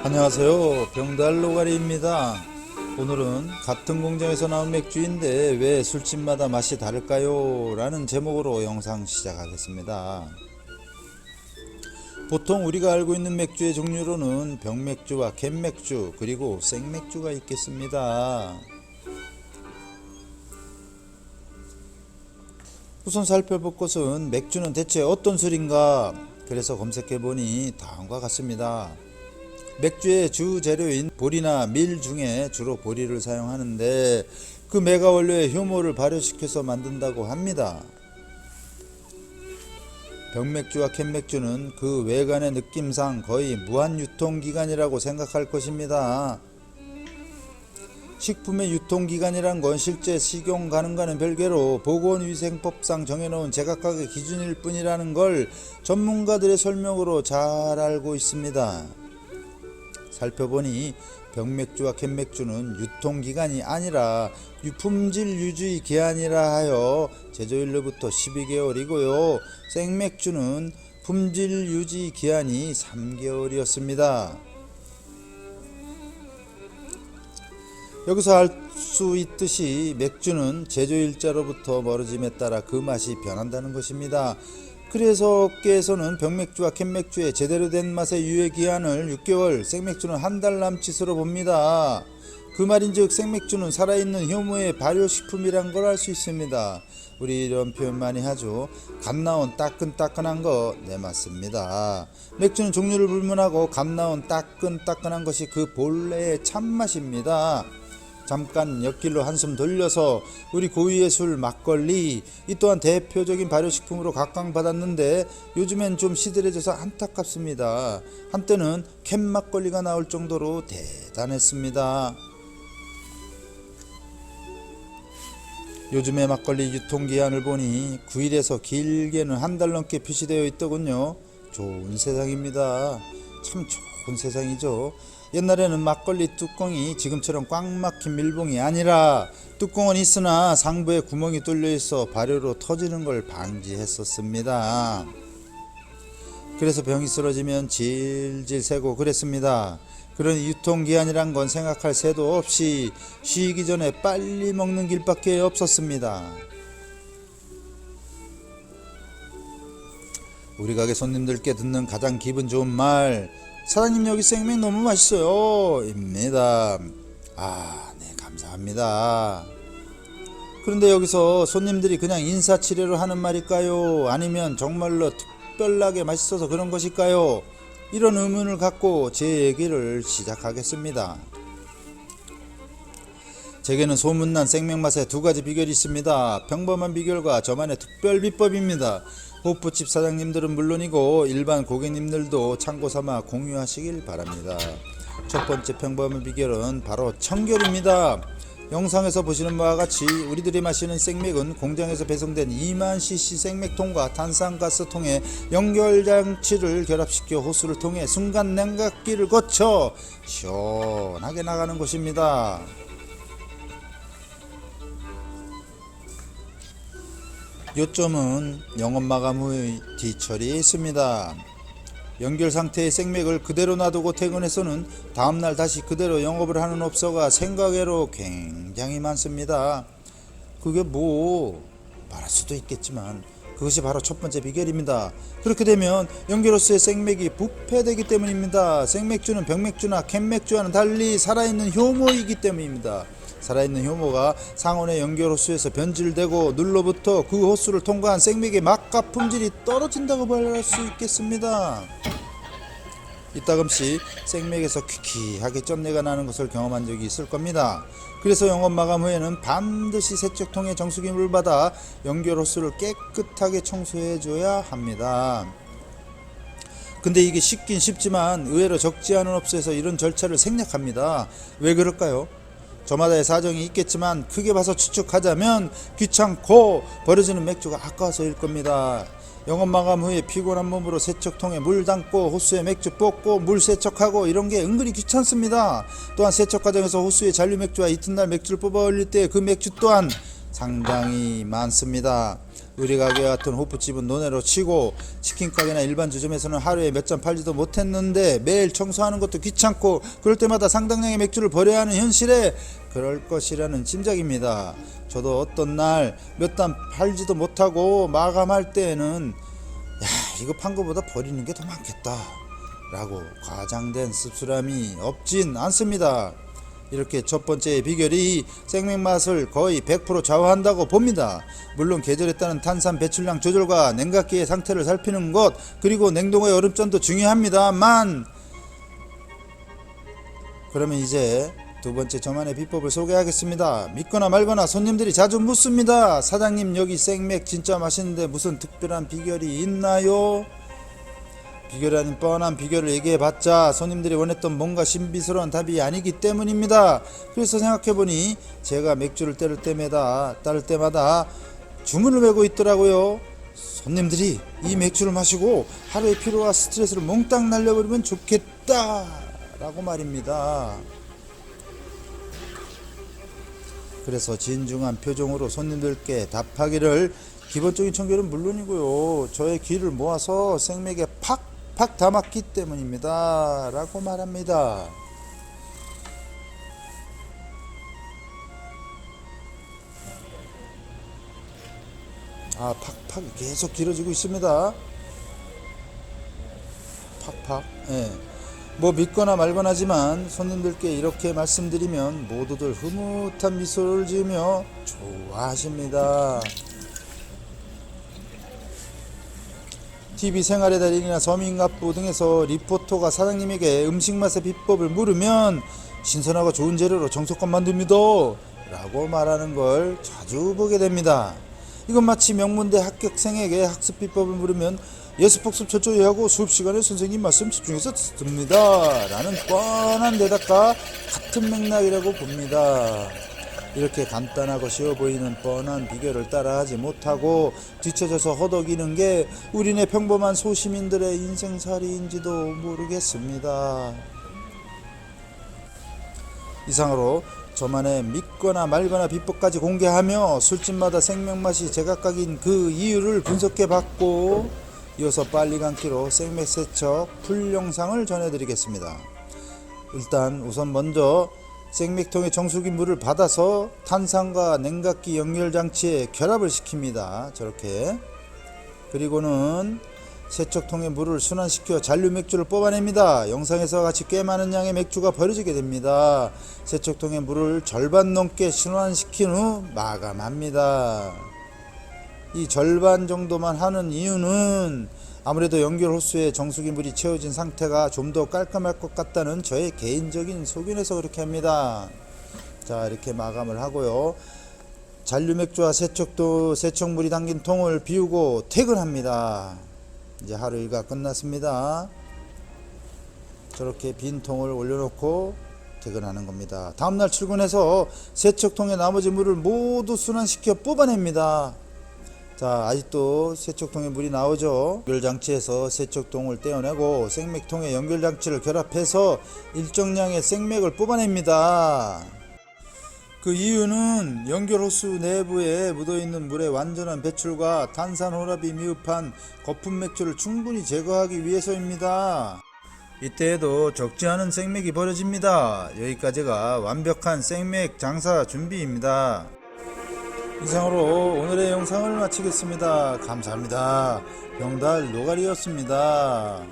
안녕하세요. 병달노가리입니다. 오늘은 같은 공장에서 나온 맥주인데 왜 술집마다 맛이 다를까요? 라는 제목으로 영상 시작하겠습니다. 보통 우리가 알고 있는 맥주의 종류로는 병맥주와 캔맥주 그리고 생맥주가 있겠습니다. 우선 살펴볼 것은 맥주는 대체 어떤 술인가? 그래서 검색해보니 다음과 같습니다. 맥주의 주 재료인 보리나 밀 중에 주로 보리를 사용하는데 그 메가 원료의 효모를 발효시켜서 만든다고 합니다. 병맥주와 캔맥주는 그 외관의 느낌상 거의 무한 유통기간이라고 생각할 것입니다. 식품의 유통기간이란 건 실제 식용 가능과는 별개로 보건위생법상 정해놓은 제각각의 기준일 뿐이라는 걸 전문가들의 설명으로 잘 알고 있습니다. 살펴보니 병맥주와 캔맥주는 유통기간이 아니라 유품질 유지 기한이라 하여 제조일로부터 12개월이고요. 생맥주는 품질 유지 기한이 3개월이었습니다. 여기서 알 수 있듯이 맥주는 제조일자로부터 멀어짐에 따라 그 맛이 변한다는 것입니다. 그래서 업계에서는 병맥주와 캔맥주의 제대로 된 맛의 유효기한을 6개월, 생맥주는 한 달 남짓으로 봅니다. 그 말인즉 생맥주는 살아있는 효모의 발효식품이란 걸 알 수 있습니다. 우리 이런 표현 많이 하죠. 갓 나온 따끈따끈한 거, 네 맞습니다. 맥주는 종류를 불문하고 갓 나온 따끈따끈한 것이 그 본래의 참맛입니다. 잠깐 옆길로 한숨 돌려서 우리 고유의 술 막걸리 이 또한 대표적인 발효식품으로 각광받았는데 요즘엔 좀 시들해져서 안타깝습니다. 한때는 캔 막걸리가 나올 정도로 대단했습니다. 요즘의 막걸리 유통기한을 보니 9일에서 길게는 한 달 넘게 표시되어 있더군요. 좋은 세상입니다. 참 좋은 세상이죠. 옛날에는 막걸리 뚜껑이 지금처럼 꽉 막힌 밀봉이 아니라 뚜껑은 있으나 상부에 구멍이 뚫려 있어 발효로 터지는 걸 방지했었습니다. 그래서 병이 쓰러지면 질질 새고 그랬습니다. 그러니 유통기한이란 건 생각할 새도 없이 쉬기 전에 빨리 먹는 길밖에 없었습니다. 우리 가게 손님들께 듣는 가장 기분 좋은 말, 사장님 여기 생맥 너무 맛있어요 입니다. 네 감사합니다. 그런데 여기서 손님들이 그냥 인사치레로 하는 말일까요? 아니면 정말로 특별하게 맛있어서 그런 것일까요? 이런 의문을 갖고 제 얘기를 시작하겠습니다. 제게는 소문난 생맥 맛에 두 가지 비결이 있습니다. 평범한 비결과 저만의 특별 비법입니다. 호프집 사장님들은 물론이고 일반 고객님들도 참고삼아 공유하시길 바랍니다. 첫 번째 평범한 비결은 바로 청결입니다. 영상에서 보시는 바와 같이 우리들이 마시는 생맥은 공장에서 배송된 2만 cc 생맥통과 탄산가스통에 연결장치를 결합시켜 호스를 통해 순간 냉각기를 거쳐 시원하게 나가는 것입니다. 요점은 영업마감 후의 뒤처리에 있습니다. 연결 상태의 생맥을 그대로 놔두고 퇴근해서는 다음날 다시 그대로 영업을 하는 업소가 생각외로 굉장히 많습니다. 그게 말할 수도 있겠지만 그것이 바로 첫 번째 비결입니다. 그렇게 되면 연결호스의 생맥이 부패되기 때문입니다. 생맥주는 병맥주나 캔맥주와는 달리 살아있는 효모이기 때문입니다. 살아있는 효모가 상온의 연결호스에서 변질되고 눌러부터 그 호스를 통과한 생맥의 맛과 품질이 떨어진다고 말할 수 있겠습니다. 이따금씩 생맥에서 퀴퀴하게 쩐내가 나는 것을 경험한 적이 있을 겁니다. 그래서 영업 마감 후에는 반드시 세척통에 정수기물을 받아 연결호스를 깨끗하게 청소해줘야 합니다. 근데 이게 쉽긴 쉽지만 의외로 적지 않은 업소에서 이런 절차를 생략합니다. 왜 그럴까요? 저마다의 사정이 있겠지만 크게 봐서 추측하자면 귀찮고 버려지는 맥주가 아까워서일 겁니다. 영업 마감 후에 피곤한 몸으로 세척통에 물 담고 호수에 맥주 볶고 물 세척하고 이런 게 은근히 귀찮습니다. 또한 세척 과정에서 호수에 잔류 맥주와 이튿날 맥주를 뽑아 올릴 때 그 맥주 또한 상당히 많습니다. 우리 가게 같은 호프집은 논외로 치고 치킨가게나 일반 주점에서는 하루에 몇 잔 팔지도 못했는데 매일 청소하는 것도 귀찮고 그럴 때마다 상당량의 맥주를 버려야 하는 현실에 그럴 것이라는 짐작입니다. 저도 어떤 날 몇 잔 팔지도 못하고 마감할 때에는 이거 판 거보다 버리는 게 더 많겠다 라고 과장된 씁쓸함이 없진 않습니다. 이렇게 첫 번째 비결이 생맥 맛을 거의 100% 좌우한다고 봅니다. 물론 계절에 따른 탄산 배출량 조절과 냉각기의 상태를 살피는 것 그리고 냉동의 얼음전도 중요합니다만, 그러면 이제 두 번째 저만의 비법을 소개하겠습니다. 믿거나 말거나 손님들이 자주 묻습니다. 사장님, 여기 생맥 진짜 맛있는데 무슨 특별한 비결이 있나요? 비결이 아닌 뻔한 비결을 얘기해봤자 손님들이 원했던 뭔가 신비스러운 답이 아니기 때문입니다. 그래서 생각해보니 제가 맥주를 따를 때마다 주문을 외고 있더라고요. 손님들이 이 맥주를 마시고 하루의 피로와 스트레스를 몽땅 날려버리면 좋겠다 라고 말입니다. 그래서 진중한 표정으로 손님들께 답하기를, 기본적인 청결은 물론이고요, 저의 귀를 모아서 생맥에 팍팍 담았기 때문입니다 라고 말합니다. 팍팍 계속 길어지고 있습니다. 팍팍. 뭐 믿거나 말거나 하지만 손님들께 이렇게 말씀드리면 모두들 흐뭇한 미소를 지으며 좋아하십니다. TV 생활의 달인이나 서민갑부 등에서 리포터가 사장님에게 음식 맛의 비법을 물으면 신선하고 좋은 재료로 정성껏 만듭니다 라고 말하는 걸 자주 보게 됩니다. 이건 마치 명문대 합격생에게 학습 비법을 물으면 예습복습 철저히 하고 수업시간에 선생님 말씀 집중해서 듣습니다 라는 뻔한 대답과 같은 맥락이라고 봅니다. 이렇게 간단하고 쉬워 보이는 뻔한 비결을 따라하지 못하고 뒤처져서 허덕이는 게 우리네 평범한 소시민들의 인생살이인지도 모르겠습니다. 이상으로 저만의 믿거나 말거나 비법까지 공개하며 술집마다 생맥 맛이 제각각인 그 이유를 분석해봤고, 이어서 빨리 감기로 생맥 세척 풀 영상을 전해드리겠습니다. 우선 먼저 생맥통에 정수기 물을 받아서 탄산과 냉각기 연결장치에 결합을 시킵니다. 저렇게. 그리고는 세척통에 물을 순환시켜 잔류 맥주를 뽑아냅니다. 영상에서 같이 꽤 많은 양의 맥주가 버려지게 됩니다. 세척통에 물을 절반 넘게 순환시킨 후 마감합니다. 이 절반 정도만 하는 이유는 아무래도 연결 호스에 정수기 물이 채워진 상태가 좀 더 깔끔할 것 같다는 저의 개인적인 소견에서 그렇게 합니다. 자, 이렇게 마감을 하고요, 잔류 맥주와 세척물이 담긴 통을 비우고 퇴근합니다. 이제 하루 일과 끝났습니다. 저렇게 빈 통을 올려놓고 퇴근하는 겁니다. 다음날 출근해서 세척통에 나머지 물을 모두 순환시켜 뽑아냅니다. 자, 아직도 세척통에 물이 나오죠. 연결장치에서 세척통을 떼어내고 생맥통에 연결장치를 결합해서 일정량의 생맥을 뽑아냅니다. 그 이유는 연결 호스 내부에 묻어있는 물의 완전한 배출과 탄산 혼합이 미흡한 거품 맥주를 충분히 제거하기 위해서입니다. 이때에도 적지 않은 생맥이 버려집니다. 여기까지가 완벽한 생맥 장사 준비입니다. 이상으로 오늘의 영상을 마치겠습니다. 감사합니다. 병달 노가리였습니다.